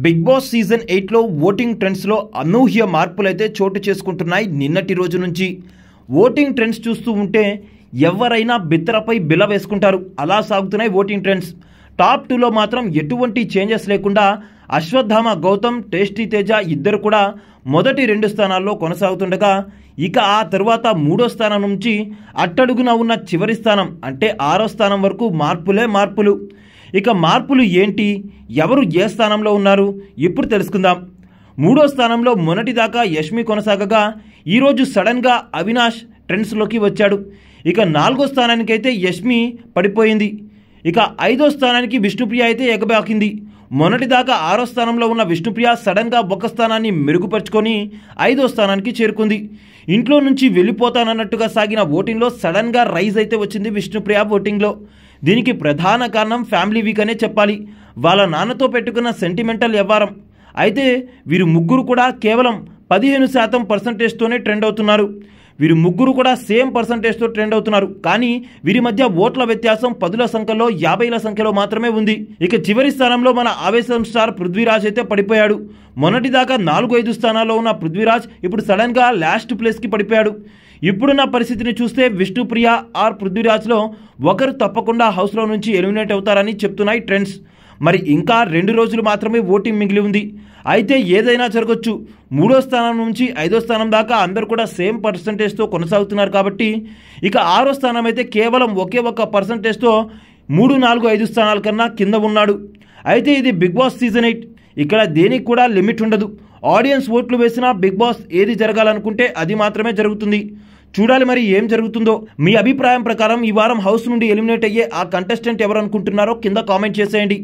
Big boss season 8లో voting ట్రెండ్స్లో అనూహ్య మార్పులైతే చోటు చేసుకుంటున్నాయి. నిన్నటి రోజు నుంచి ఓటింగ్ ట్రెండ్స్ చూస్తూ ఉంటే ఎవరైనా బిత్తరపై బిల వేసుకుంటారు. అలా సాగుతున్నాయి ఓటింగ్ ట్రెండ్స్. టాప్ 2లో మాత్రం ఎటువంటి చేంజెస్ లేకుండా అశ్వత్థామ గౌతమ్, టేస్టీ తేజ ఇద్దరు కూడా మొదటి 2 స్థానాల్లో కొనసాగుతుండగా, ఇక ఆ తర్వాత 3వ స్థానం నుంచి అట్టడుగున ఉన్న చివరి స్థానం అంటే 6వ స్థానం వరకు మార్పులే మార్పులు. ఇక మార్పులు ఏంటి, ఎవరు ఏ స్థానంలో ఉన్నారు ఇప్పుడు తెలుసుకుందాం. 3వ స్థానంలో మొన్నటిదాకా యష్మి కొనసాగగా ఈరోజు సడన్గా అవినాష్ ట్రెండ్స్లోకి వచ్చాడు. ఇక 4వ స్థానానికైతే యష్మి పడిపోయింది. ఇక 5వ స్థానానికి విష్ణుప్రియ అయితే ఎగబాకింది. మొన్నటిదాకా 6వ స్థానంలో ఉన్న విష్ణుప్రియ సడన్గా ఒక స్థానాన్ని మెరుగుపరుచుకొని 5వ స్థానానికి చేరుకుంది. ఇంట్లో నుంచి వెళ్ళిపోతానన్నట్టుగా సాగిన ఓటింగ్లో సడన్గా రైజ్ అయితే వచ్చింది విష్ణుప్రియ ఓటింగ్లో. దీనికి ప్రధాన కారణం ఫ్యామిలీ వీక్ అనే చెప్పాలి. వాళ్ళ నాన్నతో పెట్టుకున్న సెంటిమెంటల్ వ్యవహారం. అయితే వీరు ముగ్గురు కూడా కేవలం 15% ట్రెండ్ అవుతున్నారు. వీరు ముగ్గురు కూడా సేమ్ పర్సంటేజ్తో ట్రెండ్ అవుతున్నారు. కానీ వీరి మధ్య ఓట్ల వ్యత్యాసం 10ల సంఖ్యలో 50ల సంఖ్యలో మాత్రమే ఉంది. ఇక చివరి స్థానంలో మన ఆవేశం స్టార్ పృథ్వీరాజ్ అయితే పడిపోయాడు. మొన్నటిదాకా 4-5 స్థానాల్లో ఉన్న పృథ్వీరాజ్ ఇప్పుడు సడన్గా లాస్ట్ ప్లేస్కి పడిపోయాడు. ఇప్పుడున్న పరిస్థితిని చూస్తే విష్ణుప్రియ ఆర్ పృథ్వీరాజ్లో ఒకరు తప్పకుండా హౌస్లో నుంచి ఎలిమినేట్ అవుతారని చెప్తున్నాయి ట్రెండ్స్. మరి ఇంకా 2 రోజులు మాత్రమే ఓటింగ్ మిగిలి ఉంది. అయితే ఏదైనా జరగచ్చు. 3వ స్థానం నుంచి 5వ స్థానం దాకా అందరూ కూడా సేమ్ పర్సంటేజ్తో కొనసాగుతున్నారు కాబట్టి, ఇక 6వ స్థానం అయితే కేవలం ఒకే ఒక పర్సంటేజ్తో 3, 4, 5 స్థానాల కన్నా కింద ఉన్నాడు. అయితే ఇది బిగ్ బాస్ సీజన్ 8. ఇక్కడ దేనికి కూడా లిమిట్ ఉండదు. ఆడియన్స్ ఓట్లు వేసినా బిగ్ బాస్ ఏది జరగాలనుకుంటే అది మాత్రమే జరుగుతుంది. చూడాలి మరి ఏం జరుగుతుందో. మీ అభిప్రాయం ప్రకారం ఈ వారం హౌస్ నుండి ఎలిమినేట్ అయ్యే ఆ కంటెస్టెంట్ ఎవరు అనుకుంటున్నారో కింద కామెంట్ చేసేయండి.